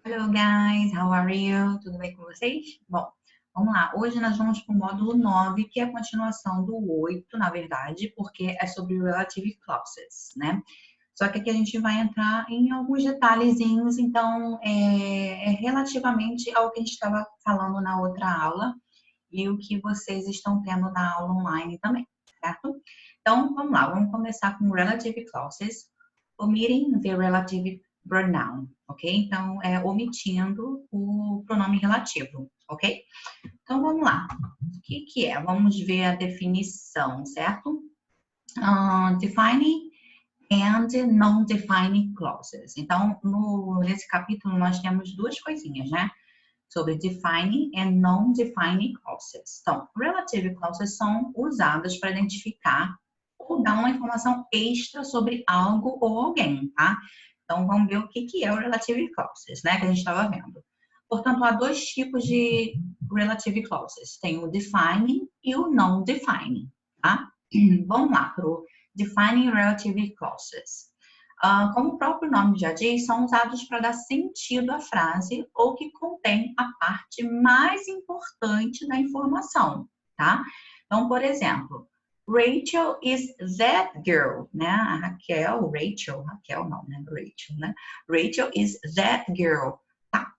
Hello guys, how are you? Tudo bem com vocês? Bom, vamos lá. Hoje nós vamos para o módulo 9, que é a continuação do 8, na verdade, porque é sobre relative clauses, né? Só que aqui a gente vai entrar em alguns detalhezinhos, então é relativamente ao que a gente estava falando na outra aula e o que vocês estão tendo na aula online também, certo? Então, vamos lá, vamos começar com relative clauses, omitting the relative pronoun, ok? Então, omitindo o pronome relativo, ok? Então, vamos lá. O que é? Vamos ver a definição, certo? Defining and non-defining clauses. Então, nesse capítulo, nós temos duas coisinhas, né? Sobre defining and non-defining clauses. Então, relative clauses são usadas para identificar ou dar uma informação extra sobre algo ou alguém, tá? Então, vamos ver o que é o relative clauses, né, que a gente estava vendo. Portanto, há dois tipos de relative clauses. Tem o defining e o non-defining, tá? Vamos lá para o defining relative clauses. Como o próprio nome já diz, são usados para dar sentido à frase ou que contém a parte mais importante da informação, tá? Então, por exemplo, Rachel is that girl, né? A Raquel não, né? Rachel, né? Rachel is that girl. Tá.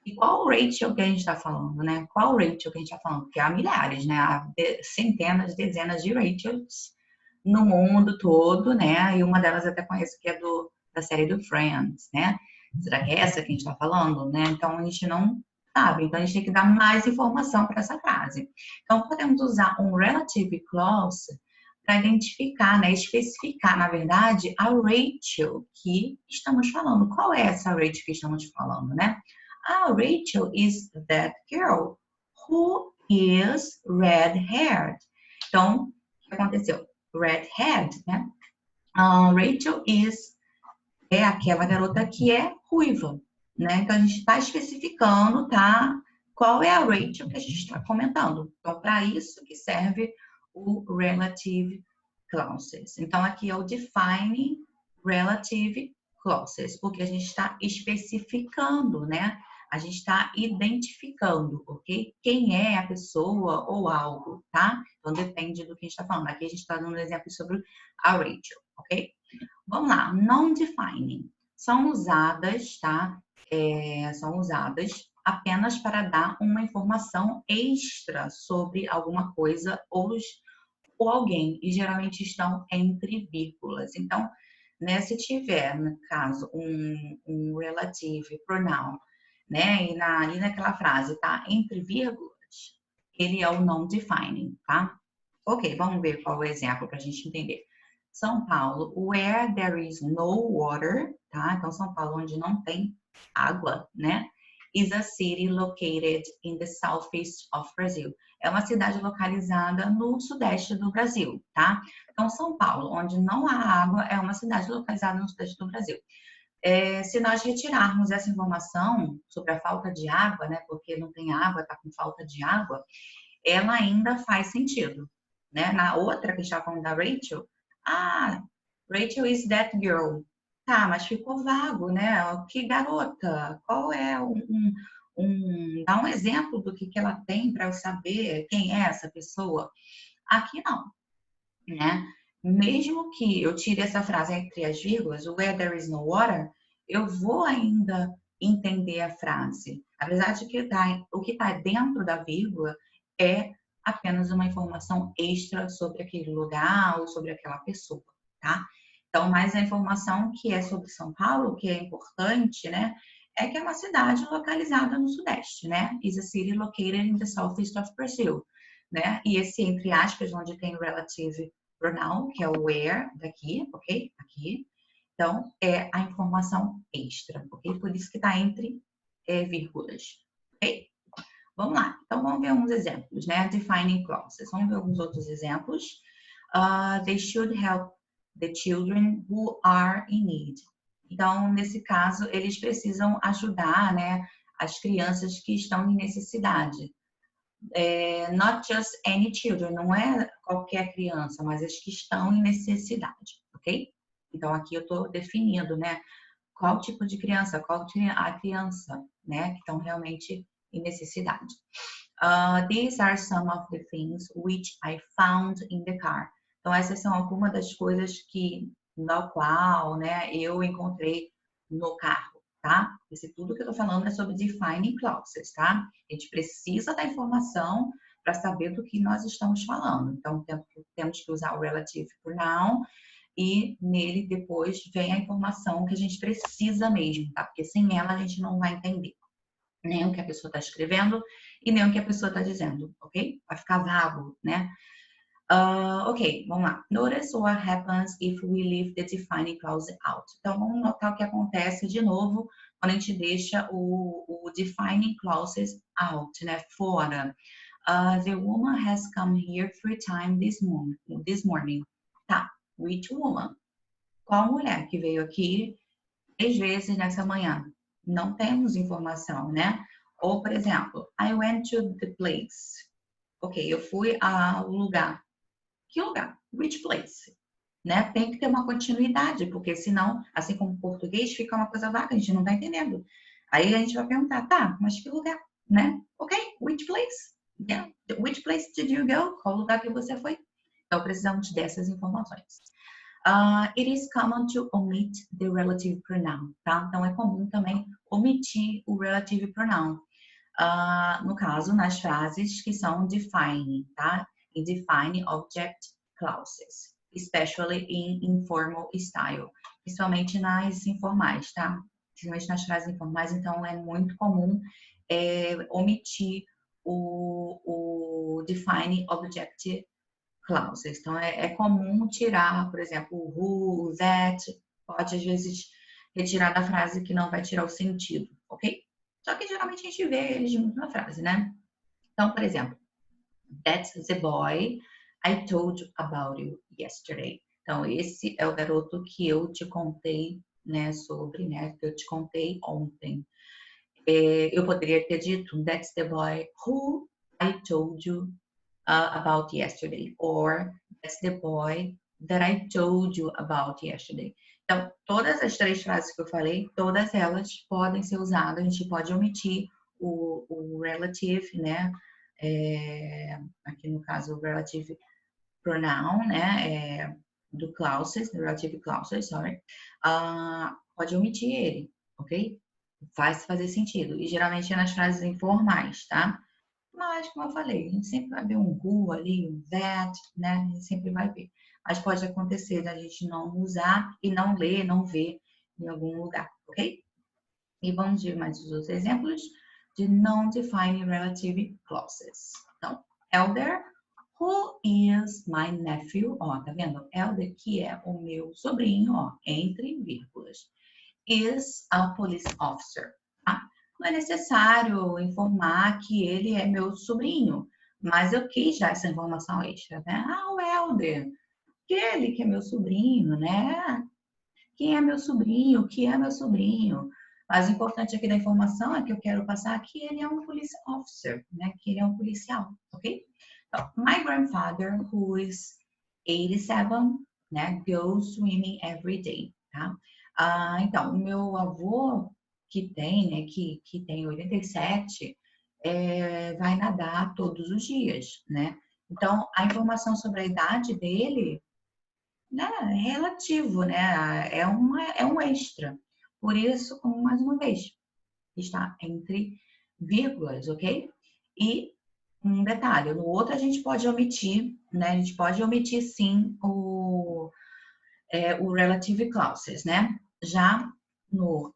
E qual Rachel que a gente está falando, né? Qual Rachel que a gente está falando? Porque há milhares, né? Há centenas, dezenas de Rachels no mundo todo, né? E uma delas eu até conheço que é da série do Friends, né? Será que é essa que a gente está falando, né? Então a gente não sabe, então a gente tem que dar mais informação para essa frase. Então podemos usar um relative clause para identificar, né? Especificar, na verdade, a Rachel que estamos falando. Qual é essa Rachel que estamos falando, né? Rachel is that girl who is red-haired. Então, o que aconteceu? Redhead, né? Rachel é aquela garota que é ruiva, né? Então a gente está especificando, tá? Qual é a Rachel que a gente está comentando. Então, para isso que serve o relative clauses. Então, aqui é o define relative clauses, porque a gente está especificando, né? A gente está identificando, ok? Quem é a pessoa ou algo, tá? Então, depende do que a gente está falando. Aqui a gente está dando um exemplo sobre a Rachel, ok? Vamos lá, non-defining. São usadas, tá? São usadas apenas para dar uma informação extra sobre alguma coisa ou alguém, e geralmente estão entre vírgulas. Então, né, se tiver, no caso, um relative pronoun, né, e ali naquela frase tá entre vírgulas, ele é o non-defining, tá? Ok, vamos ver qual é o exemplo para a gente entender. São Paulo, where there is no water, tá? Então, São Paulo, onde não tem água, né? Is a city located in the southeast of Brazil. É uma cidade localizada no sudeste do Brasil, tá? Então, São Paulo, onde não há água, é uma cidade localizada no sudeste do Brasil. Se nós retirarmos essa informação sobre a falta de água, né? Porque não tem água, está com falta de água, ela ainda faz sentido, né? Na outra que a gente estava falando da Rachel, Rachel is that girl. Tá, mas ficou vago, né? Que garota? Qual é dá um exemplo do que ela tem para eu saber quem é essa pessoa? Aqui não, né? Mesmo que eu tire essa frase entre as vírgulas, where there is no water, eu vou ainda entender a frase. Apesar de que o que está dentro da vírgula é apenas uma informação extra sobre aquele lugar ou sobre aquela pessoa, tá? Então, mais a informação que é sobre São Paulo, que é importante, né? É que é uma cidade localizada no Sudeste, né? Is a city located in the southeast of Brazil, né? E esse, entre aspas, onde tem o relative pronoun, que é o where, daqui, ok? Aqui. Então, é a informação extra, ok? Por isso que está entre vírgulas, ok? Vamos lá. Então, vamos ver alguns exemplos, né? Defining clauses. Vamos ver alguns outros exemplos. They should help the children who are in need. Então, nesse caso, eles precisam ajudar, né, as crianças que estão em necessidade. Not just any children, não é qualquer criança, mas as que estão em necessidade, ok? Então, aqui eu estou definindo, né, qual tipo de criança, a criança, né, que estão realmente em necessidade. These are some of the things which I found in the car. Então, essas são algumas das coisas na qual, né, eu encontrei no carro, tá? Esse tudo que eu tô falando é sobre defining clauses, tá? A gente precisa da informação para saber do que nós estamos falando. Então, temos que usar o relative pronoun e nele depois vem a informação que a gente precisa mesmo, tá? Porque sem ela a gente não vai entender nem o que a pessoa está escrevendo e nem o que a pessoa está dizendo, ok? Vai ficar vago, né? Ok, vamos lá. Notice what happens if we leave the defining clause out. Então, vamos notar o que acontece de novo quando a gente deixa o defining clauses out, né? Fora. The woman has come here 3 times this morning. Tá, which woman? Qual mulher que veio aqui 3 vezes nessa manhã? Não temos informação, né? Ou, por exemplo, I went to the place. Ok, eu fui ao lugar. Que lugar? Which place? Né? Tem que ter uma continuidade, porque senão, assim como o português, fica uma coisa vaga, a gente não está entendendo. Aí a gente vai perguntar, tá, mas que lugar? Né? Ok, which place? Yeah. Which place did you go? Qual lugar que você foi? Então, precisamos dessas informações. It is common to omit the relative pronoun, tá? Então, é comum também omitir o relative pronoun. No caso, nas frases que são define, tá? E define object clauses, especially in informal style, principalmente nas informais, tá? Principalmente nas frases informais, então é muito comum omitir o define object clauses. Então é comum tirar, por exemplo, o who, o that, pode às vezes retirar da frase que não vai tirar o sentido, ok? Só que geralmente a gente vê eles muito na frase, né? Então, por exemplo, that's the boy I told you about you yesterday. Então, esse é o garoto que eu te contei, né, sobre, né, que eu te contei ontem. Eu poderia ter dito, that's the boy who I told you about yesterday, or that's the boy that I told you about yesterday. Então, todas as 3 frases que eu falei, todas elas podem ser usadas, a gente pode omitir o relative, né? Aqui no caso, o relative pronoun, né? Do clauses, do relative clauses, sorry. Pode omitir ele, ok? Faz fazer sentido. E geralmente é nas frases informais, tá? Mas, como eu falei, a gente sempre vai ver um who ali, um that, né? A gente sempre vai ver. Mas pode acontecer da gente não usar e não ler, não ver em algum lugar, ok? E vamos ver mais os outros exemplos de non-defining relative clauses. Então, elder, who is my nephew? Ó, tá vendo? Elder, que é o meu sobrinho, ó, entre vírgulas. Is a police officer, tá? Não é necessário informar que ele é meu sobrinho, mas eu quis já essa informação extra, né? O elder, aquele que é meu sobrinho, né? Quem é meu sobrinho? O que é meu sobrinho? Mas o importante aqui da informação é que eu quero passar que ele é um police officer, né? Que ele é um policial, ok? Então, my grandfather, who is 87, né? Goes swimming every day, tá? Então, o meu avô, que tem, né? Que tem 87, vai nadar todos os dias, né? Então, a informação sobre a idade dele, né, é relativo, né? É um extra. Por isso, como mais uma vez, está entre vírgulas, ok? E um detalhe, no outro a gente pode omitir, né? A gente pode omitir sim o relative clauses, né? Já no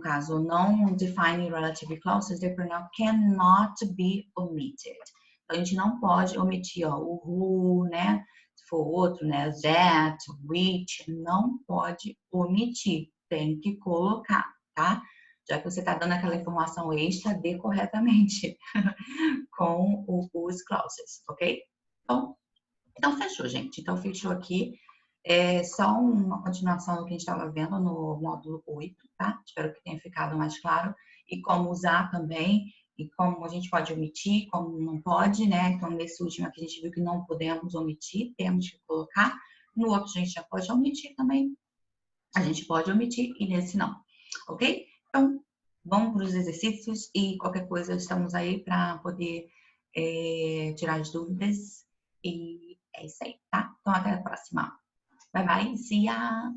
caso, non-defining relative clauses, the pronoun cannot be omitted. Então, a gente não pode omitir ó, o who, né? Se for outro, né? That, which, não pode omitir. Tem que colocar, tá? Já que você está dando aquela informação extra, dê corretamente com os clauses, ok? Então, fechou, gente. Então, fechou aqui. É só uma continuação do que a gente estava vendo no módulo 8, tá? Espero que tenha ficado mais claro. E como usar também, e como a gente pode omitir, como não pode, né? Então, nesse último aqui a gente viu que não podemos omitir, temos que colocar. No outro a gente já pode omitir também, a gente pode omitir e nesse não, ok? Então, vamos para os exercícios e qualquer coisa estamos aí para poder tirar as dúvidas e é isso aí, tá? Então, até a próxima. Bye, bye. See ya!